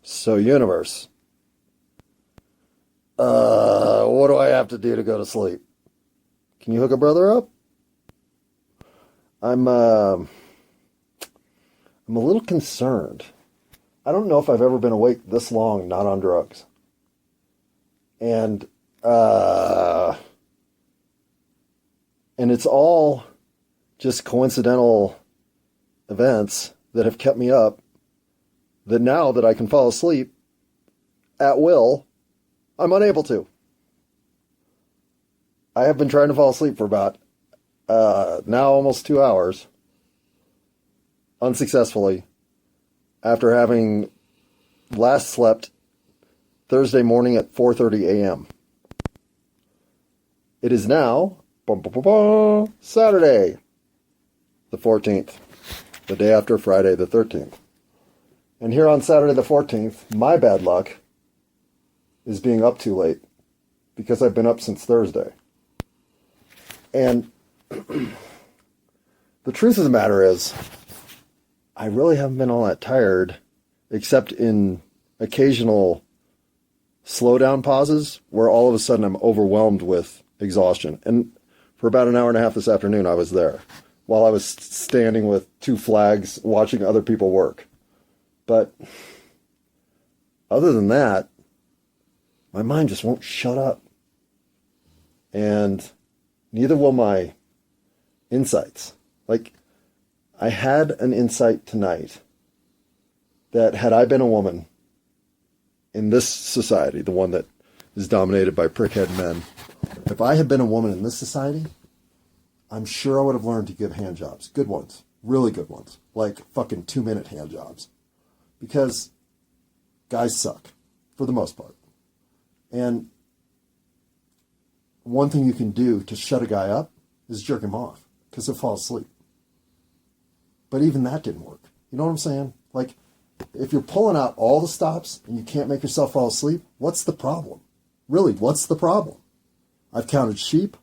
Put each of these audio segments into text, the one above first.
So, universe, what do I have to do to go to sleep? Can you hook a brother up? I'm a little concerned. I don't know if I've ever been awake this long not on drugs. And it's all just coincidental events that have kept me up, that now that I can fall asleep at will, I'm unable to. I have been trying to fall asleep for about now almost 2 hours, unsuccessfully, after having last slept Thursday morning at 4:30 a.m. It is now Saturday, the 14th, the day after Friday the 13th. And here on Saturday the 14th, my bad luck is being up too late because I've been up since Thursday. And the truth of the matter is, I really haven't been all that tired, except in occasional slowdown pauses where all of a sudden I'm overwhelmed with exhaustion. And for about an hour and a half this afternoon, I was there while I was standing with two flags watching other people work. But other than that, my mind just won't shut up. And neither will my insights. Like, I had an insight tonight that had I been a woman in this society, the one that is dominated by prickhead men, if I had been a woman in this society, I'm sure I would have learned to give hand jobs. Good ones. Really good ones. Like fucking 2-minute hand jobs. Because guys suck, for the most part. And one thing you can do to shut a guy up is jerk him off, because he'll fall asleep. But even that didn't work. You know what I'm saying? Like, if you're pulling out all the stops and you can't make yourself fall asleep, what's the problem? Really, what's the problem? I've counted sheep.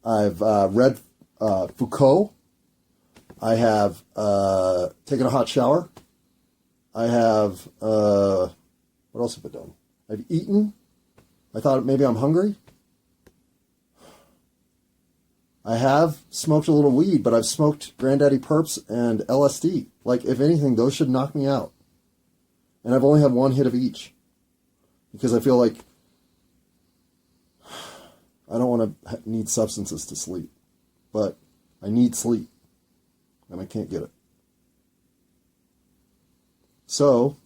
I've read Foucault. I have taken a hot shower. I have, what else have I done? I've eaten. I thought maybe I'm hungry. I have smoked a little weed, but I've smoked Granddaddy Perps and LSD. Like, if anything, those should knock me out. And I've only had one hit of each. Because I feel like I don't want to need substances to sleep. But I need sleep. And I can't get it. So,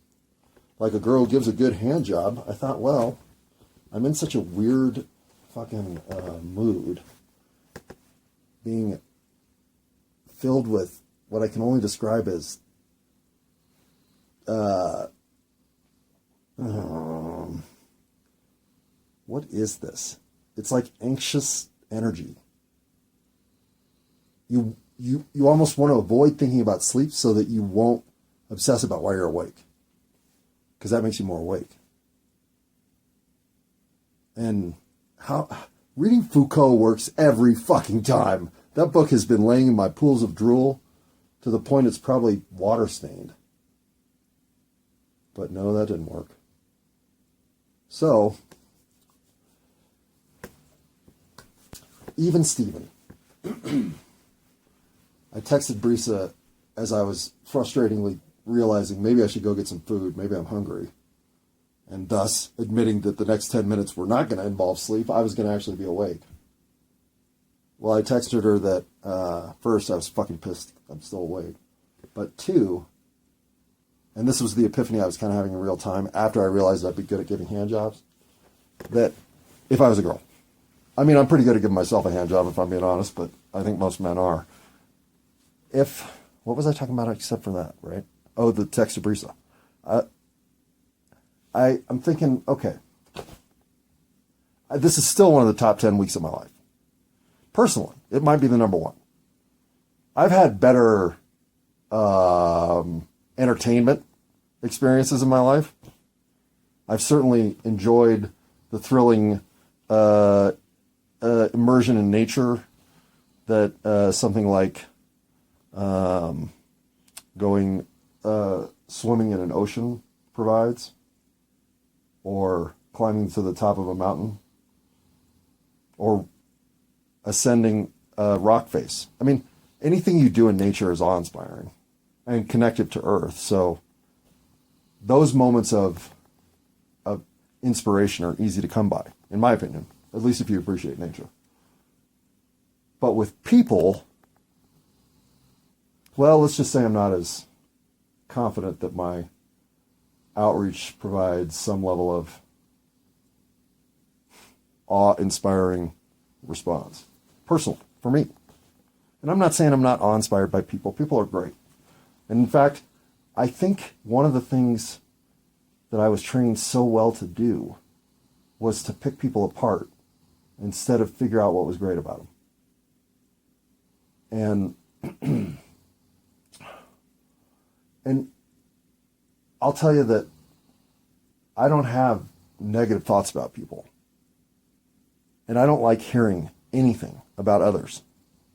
like a girl gives a good hand job, I thought, well, I'm in such a weird fucking mood, being filled with what I can only describe as what is this? It's like anxious energy. You almost want to avoid thinking about sleep so that you won't obsess about why you're awake, because that makes you more awake. And how reading Foucault works every fucking time. That book has been laying in my pools of drool to the point it's probably water stained. But no, that didn't work. So, even Steven. I texted Brisa as I was frustratingly realizing maybe I should go get some food, maybe I'm hungry, and thus admitting that the next 10 minutes were not going to involve sleep. I was going to actually be awake. Well, I texted her that first, I was fucking pissed I'm still awake. But two, and this was the epiphany I was kind of having in real time after I realized I'd be good at giving hand jobs, that if I was a girl, I mean, I'm pretty good at giving myself a hand job if I'm being honest, but I think most men are. What was I talking about except for that, right? Oh, the text to Brisa. I'm thinking, okay, this is still one of the top 10 weeks of my life. Personally, it might be the number one. I've had better entertainment experiences in my life. I've certainly enjoyed the thrilling immersion in nature that something like going swimming in an ocean provides. or climbing to the top of a mountain, or ascending a rock face. I mean, anything you do in nature is awe-inspiring and connected to Earth. So those moments of inspiration are easy to come by, in my opinion, at least if you appreciate nature. But with people, well, let's just say I'm not as confident that my outreach provides some level of awe-inspiring response. Personally, for me. And I'm not saying I'm not awe-inspired by people. People are great. And in fact, I think one of the things that I was trained so well to do was to pick people apart instead of figure out what was great about them. And I'll tell you that I don't have negative thoughts about people. And I don't like hearing anything about others.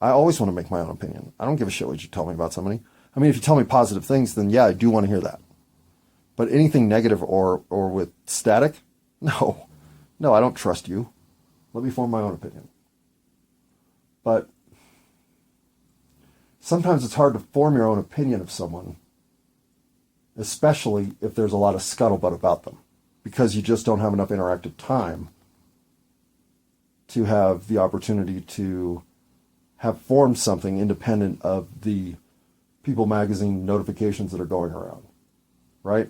I always want to make my own opinion. I don't give a shit what you tell me about somebody. I mean, if you tell me positive things, then yeah, I do want to hear that. But anything negative or with static, no, I don't trust you. Let me form my own opinion. But sometimes it's hard to form your own opinion of someone, especially if there's a lot of scuttlebutt about them, because you just don't have enough interactive time to have the opportunity to have formed something independent of the People magazine notifications that are going around, right?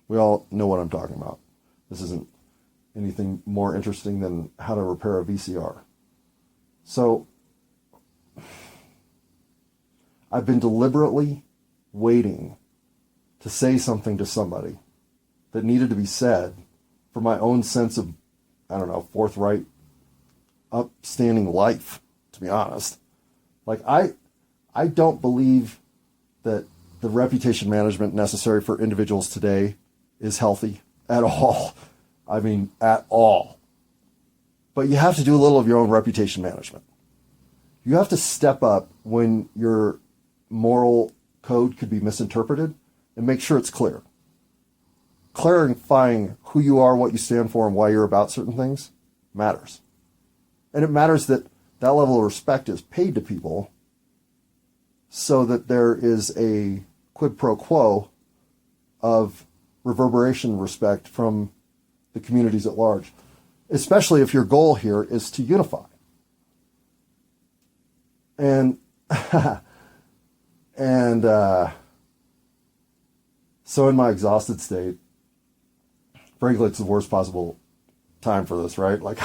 We all know what I'm talking about. This isn't anything more interesting than how to repair a VCR. So I've been deliberately waiting to say something to somebody that needed to be said for my own sense of, I don't know, forthright, upstanding life, to be honest. Like, I don't believe that the reputation management necessary for individuals today is healthy at all. I mean, at all. But you have to do a little of your own reputation management. You have to step up when your moral code could be misinterpreted and make sure it's clear. Clarifying who you are, what you stand for, and why you're about certain things matters. And it matters that that level of respect is paid to people so that there is a quid pro quo of reverberation respect from the communities at large, especially if your goal here is to unify. And so in my exhausted state, frankly, it's the worst possible time for this, right? Like,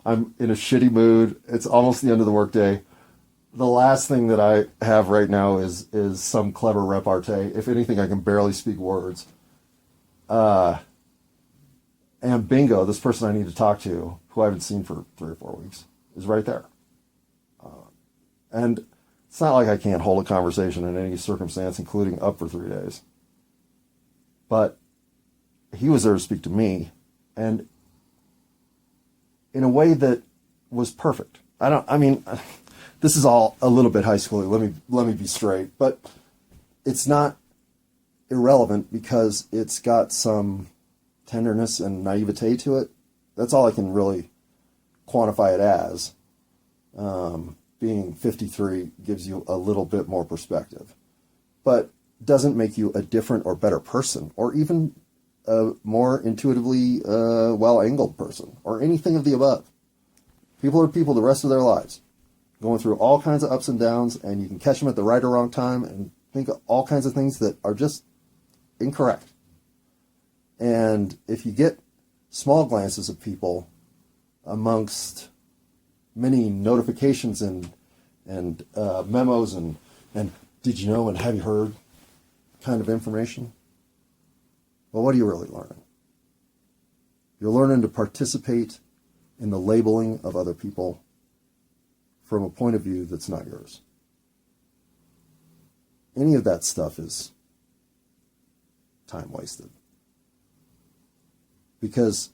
I'm in a shitty mood. It's almost the end of the workday. The last thing that I have right now is some clever repartee. If anything, I can barely speak words. And bingo, this person I need to talk to, who I haven't seen for 3 or 4 weeks, is right there. And it's not like I can't hold a conversation in any circumstance, including up for 3 days. But he was there to speak to me, and in a way that was perfect. This is all a little bit high schooly. Let me be straight, but it's not irrelevant because it's got some tenderness and naivete to it. That's all I can really quantify it as. Being 53 gives you a little bit more perspective, but doesn't make you a different or better person, or even a more intuitively well-angled person, or anything of the above. People are people the rest of their lives, going through all kinds of ups and downs, and you can catch them at the right or wrong time and think of all kinds of things that are just incorrect. And if you get small glances of people amongst many notifications and memos and did you know and have you heard kind of information, well, what are you really learning? You're learning to participate in the labeling of other people from a point of view that's not yours. Any of that stuff is time wasted. Because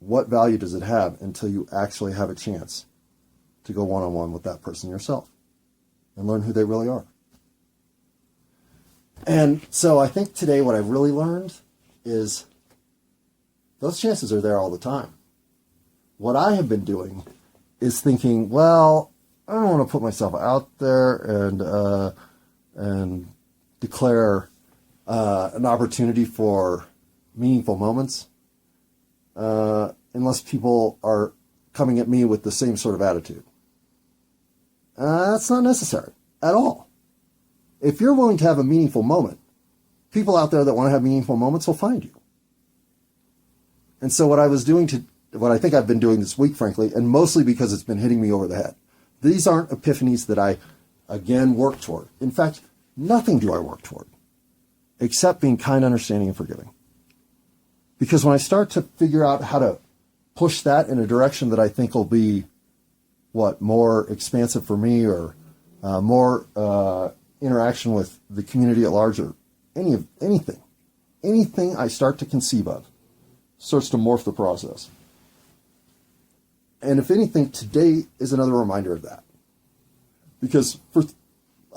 what value does it have until you actually have a chance to go one-on-one with that person yourself and learn who they really are? And so I think today what I really learned is Those chances are there all the time. What I have been doing is thinking, well, I don't want to put myself out there and declare an opportunity for meaningful moments unless people are coming at me with the same sort of attitude. That's not necessary at all. If you're willing to have a meaningful moment, people out there that want to have meaningful moments will find you. And so what I think I've been doing this week, frankly, and mostly because it's been hitting me over the head. These aren't epiphanies that I, again, work toward. In fact, nothing do I work toward, except being kind, understanding, and forgiving. Because when I start to figure out how to push that in a direction that I think will be, more expansive for me, or more interaction with the community at large, or anything I start to conceive of starts to morph the process. And if anything, today is another reminder of that. Because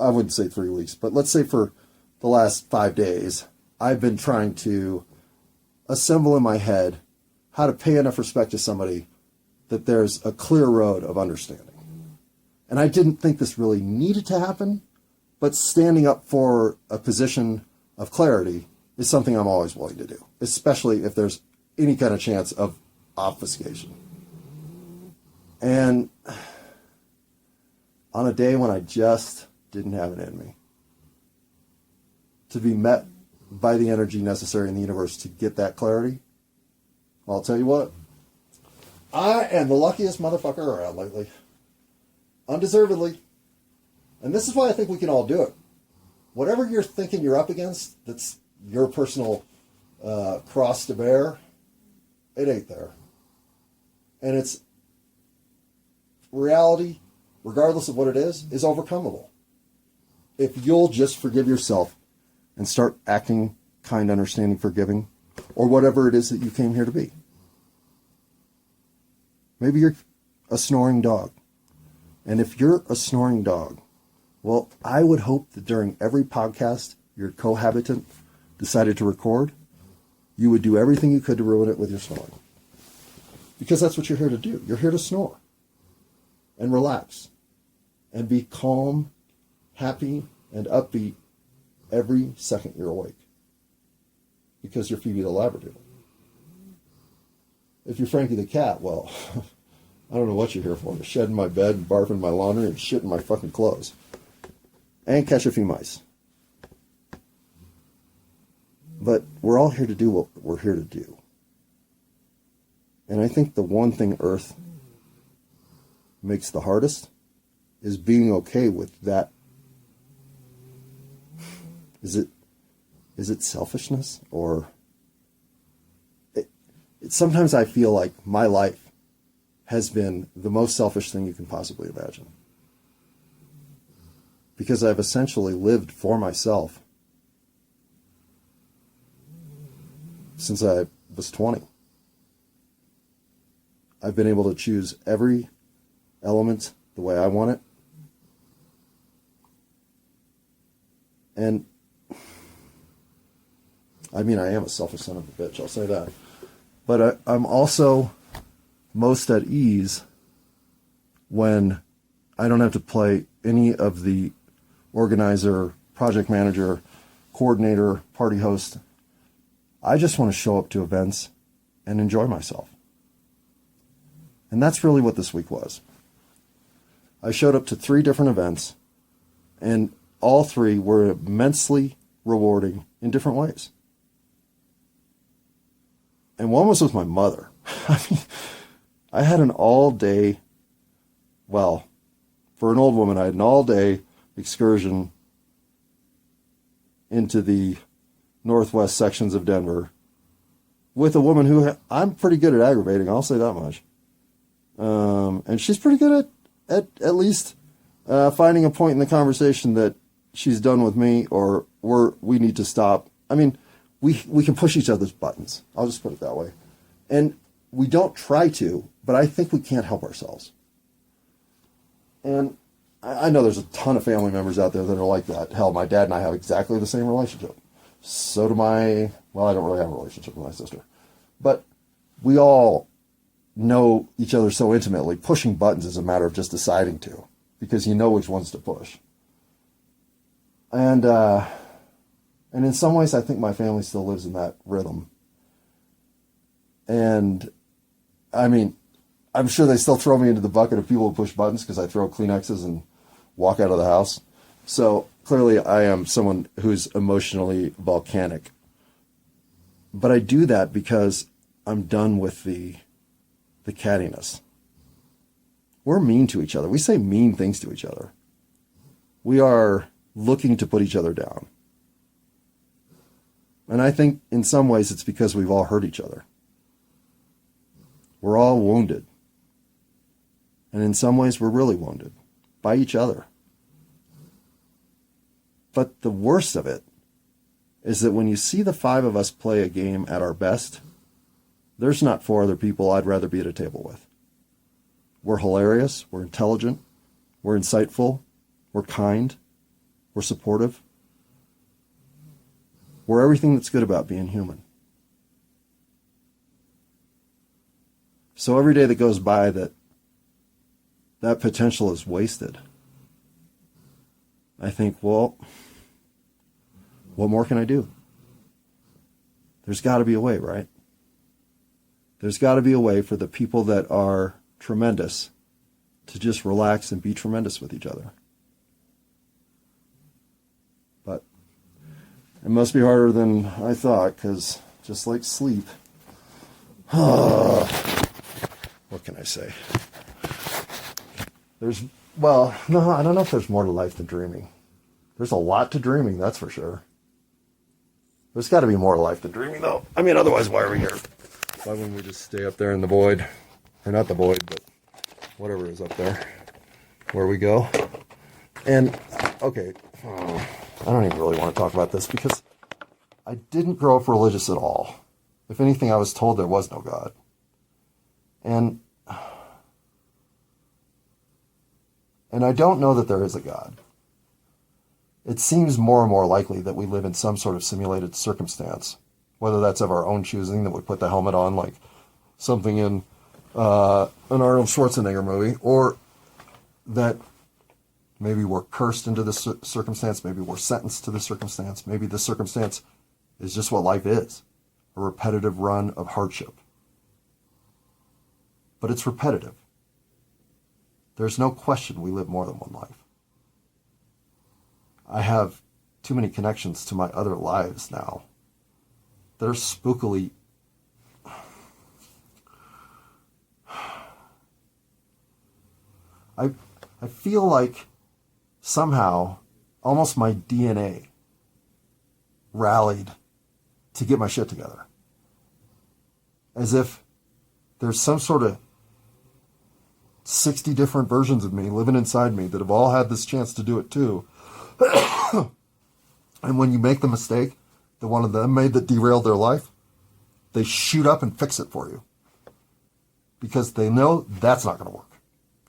I wouldn't say 3 weeks, but let's say for the last 5 days, I've been trying to assemble in my head how to pay enough respect to somebody that there's a clear road of understanding. And I didn't think this really needed to happen, but standing up for a position of clarity is something I'm always willing to do, especially if there's any kind of chance of obfuscation. And on a day when I just didn't have it in me to be met by the energy necessary in the universe to get that clarity, well, I'll tell you what, I am the luckiest motherfucker around lately. Undeservedly. And this is why I think we can all do it. Whatever you're thinking you're up against, that's your personal cross to bear, it ain't there. And it's reality, regardless of what it is overcomable. If you'll just forgive yourself and start acting kind, understanding, forgiving, or whatever it is that you came here to be. Maybe you're a snoring dog. And if you're a snoring dog, well, I would hope that during every podcast your cohabitant decided to record, you would do everything you could to ruin it with your snoring. Because that's what you're here to do. You're here to snore and relax and be calm, happy, and upbeat every second you're awake. Because you're Phoebe the Labradoodle. If you're Frankie the cat, well, I don't know what you're here for. To shed in my bed, barf in my laundry, and shit in my fucking clothes. And catch a few mice. But we're all here to do what we're here to do. And I think the one thing Earth makes the hardest is being okay with that. Is it selfishness? Or sometimes I feel like my life has been the most selfish thing you can possibly imagine. Because I've essentially lived for myself since I was 20. I've been able to choose every element the way I want it. And I mean, I am a selfish son of a bitch, I'll say that. But I'm also most at ease when I don't have to play any of the organizer, project manager, coordinator, party host. I just want to show up to events and enjoy myself. And that's really what this week was. I showed up to 3 different events, and all 3 were immensely rewarding in different ways. And one was with my mother. I mean, I had an all-day, well, for an old woman, I had an all-day excursion into the northwest sections of Denver with a woman who I'm pretty good at aggravating, I'll say that much. And she's pretty good at least finding a point in the conversation that she's done with me or we need to stop. I mean, we can push each other's buttons. I'll just put it that way. And we don't try to, but I think we can't help ourselves. And I know there's a ton of family members out there that are like that. Hell, my dad and I have exactly the same relationship. So do I don't really have a relationship with my sister. But we all know each other so intimately. Pushing buttons is a matter of just deciding to, because you know which ones to push. And in some ways, I think my family still lives in that rhythm. And I mean, I'm sure they still throw me into the bucket of people who push buttons because I throw Kleenexes and walk out of the house. So clearly I am someone who's emotionally volcanic. But I do that because I'm done with the cattiness. We're mean to each other. We say mean things to each other. We are looking to put each other down. And I think in some ways it's because we've all hurt each other. We're all wounded. And in some ways we're really wounded by each other. But the worst of it is that when you see the five of us play a game at our best, there's not four other people I'd rather be at a table with. We're hilarious, we're intelligent, we're insightful, we're kind, we're supportive. We're everything that's good about being human. So every day that goes by that potential is wasted, I think, well, what more can I do? There's got to be a way, right? There's got to be a way for the people that are tremendous to just relax and be tremendous with each other. But it must be harder than I thought, because just like sleep, what can I say? No, I don't know if there's more to life than dreaming. There's a lot to dreaming, that's for sure. There's got to be more to life than dreaming, though. I mean, otherwise, why are we here? Why wouldn't we just stay up there in the void? Or not the void, but whatever is up there, where we go. And, okay, I don't even really want to talk about this, because I didn't grow up religious at all. If anything, I was told there was no God. And I don't know that there is a God. It seems more and more likely that we live in some sort of simulated circumstance, whether that's of our own choosing, that we put the helmet on like something in an Arnold Schwarzenegger movie, or that maybe we're cursed into this circumstance, maybe we're sentenced to this circumstance, maybe the circumstance is just what life is, a repetitive run of hardship. But it's repetitive. There's no question we live more than one life. I have too many connections to my other lives now that are spookily I feel like somehow almost my DNA rallied to get my shit together. As if there's some sort of 60 different versions of me living inside me that have all had this chance to do it too. And when you make the mistake that one of them made that derailed their life, they shoot up and fix it for you. Because they know that's not going to work.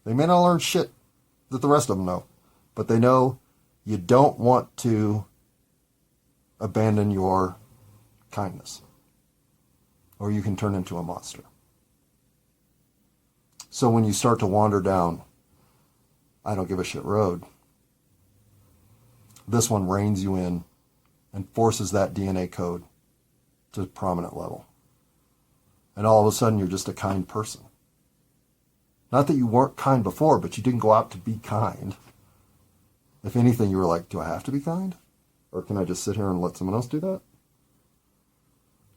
They may not learn shit that the rest of them know, but they know you don't want to abandon your kindness, or you can turn into a monster. So when you start to wander down I don't give a shit road, this one reins you in and forces that DNA code to a prominent level. And all of a sudden you're just a kind person. Not that you weren't kind before, but you didn't go out to be kind. If anything, you were like, do I have to be kind? Or can I just sit here and let someone else do that?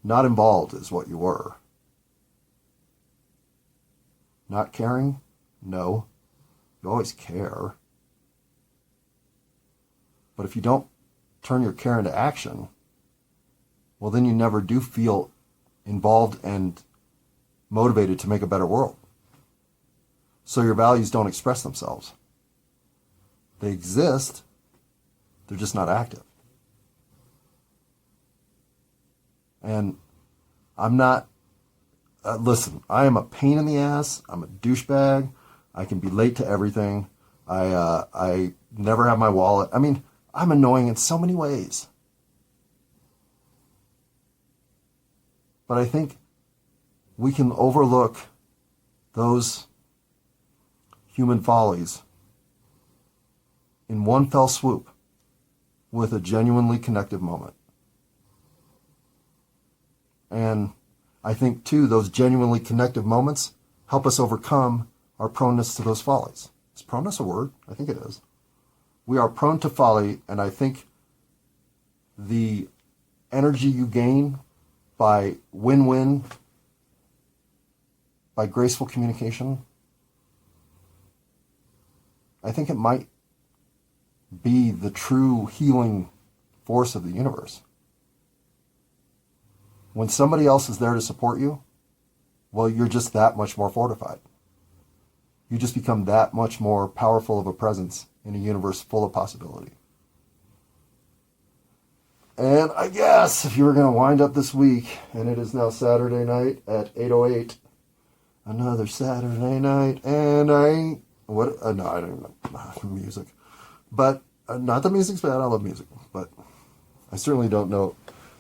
Not involved is what you were. Not caring? No. You always care. But if you don't turn your care into action, well, then you never do feel involved and motivated to make a better world. So your values don't express themselves. They exist, they're just not active. And I'm not, listen, I am a pain in the ass, I'm a douchebag, I can be late to everything, I never have my wallet. I mean, I'm annoying in so many ways. But I think we can overlook those human follies in one fell swoop with a genuinely connective moment. And I think, too, those genuinely connective moments help us overcome our proneness to those follies. Is proneness a word? I think it is. We are prone to folly, and I think the energy you gain by win-win, by graceful communication, I think it might be the true healing force of the universe. When somebody else is there to support you, well, you're just that much more fortified. You just become that much more powerful of a presence in a universe full of possibility. And I guess if you were going to wind up this week, and it is now Saturday night at 8:08, another Saturday night, and I ain't, no, I don't know music. But, not that music's bad, I love music, but I certainly don't know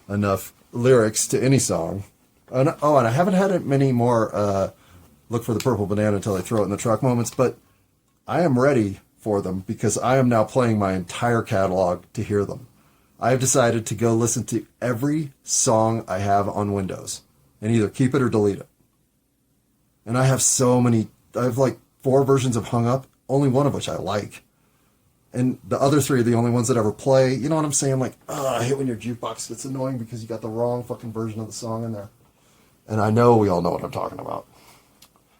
enough lyrics to any song. And I haven't had many more look for the purple banana until I throw it in the truck moments, but I am ready for them because I am now playing my entire catalog to hear them. I have decided to go listen to every song I have on Windows and either keep it or delete it. And I have so many, I have like 4 versions of Hung Up, only one of which I like. And the other 3 are the only ones that ever play. You know what I'm saying? Like, I hate when your jukebox gets annoying because you got the wrong fucking version of the song in there. And I know we all know what I'm talking about.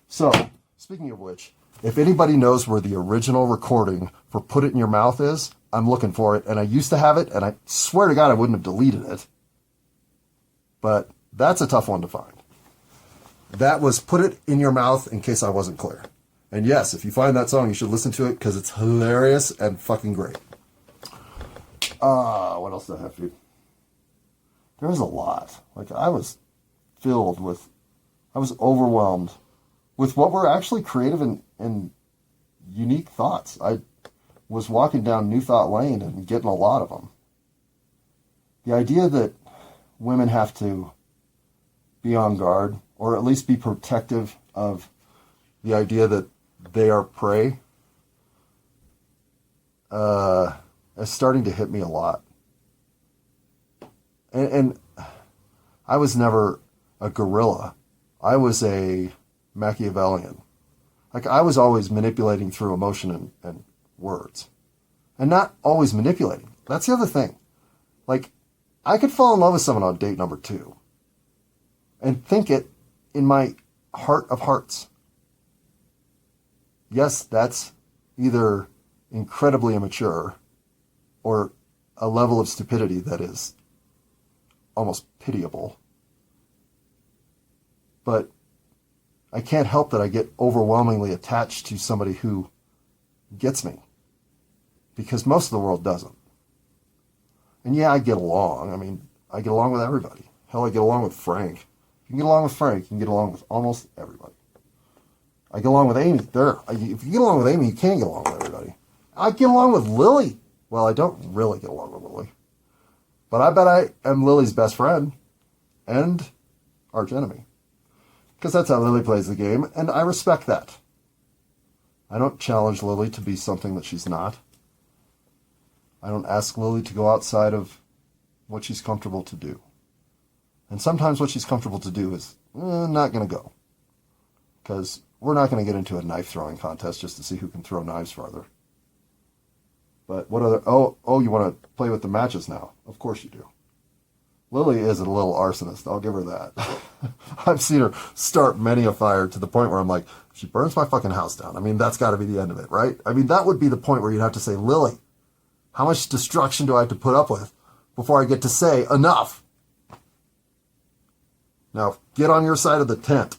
So, speaking of which, if anybody knows where the original recording for Put It in Your Mouth is, I'm looking for it. And I used to have it, and I swear to God I wouldn't have deleted it. But that's a tough one to find. That was Put It in Your Mouth, in case I wasn't clear. And yes, if you find that song, you should listen to it because it's hilarious and fucking great. What else did I have for you? There was a lot. Like, I was overwhelmed with what were actually creative and unique thoughts. I was walking down New Thought Lane and getting a lot of them. The idea that women have to be on guard, or at least be protective of the idea that they are prey, is starting to hit me a lot. And I was never a gorilla. I was a Machiavellian. Like, I was always manipulating through emotion and words. And not always manipulating. That's the other thing. Like, I could fall in love with someone on date number 2 and think it in my heart of hearts. Yes, that's either incredibly immature or a level of stupidity that is almost pitiable. But I can't help that I get overwhelmingly attached to somebody who gets me, because most of the world doesn't. And yeah, I get along. I mean, I get along with everybody. Hell, I get along with Frank. If you can get along with Frank, you can get along with almost everybody. I get along with Amy. If you get along with Amy, you can get along with everybody. I get along with Lily. Well, I don't really get along with Lily. But I bet I am Lily's best friend and arch enemy. Because that's how Lily plays the game, and I respect that. I don't challenge Lily to be something that she's not. I don't ask Lily to go outside of what she's comfortable to do. And sometimes what she's comfortable to do is not going to go. Because we're not going to get into a knife throwing contest just to see who can throw knives farther. But what other... Oh, you want to play with the matches now? Of course you do. Lily is a little arsonist. I'll give her that. I've seen her start many a fire to the point where I'm like, she burns my fucking house down. I mean, that's got to be the end of it, right? I mean, that would be the point where you'd have to say, Lily, how much destruction do I have to put up with before I get to say enough? Now, get on your side of the tent.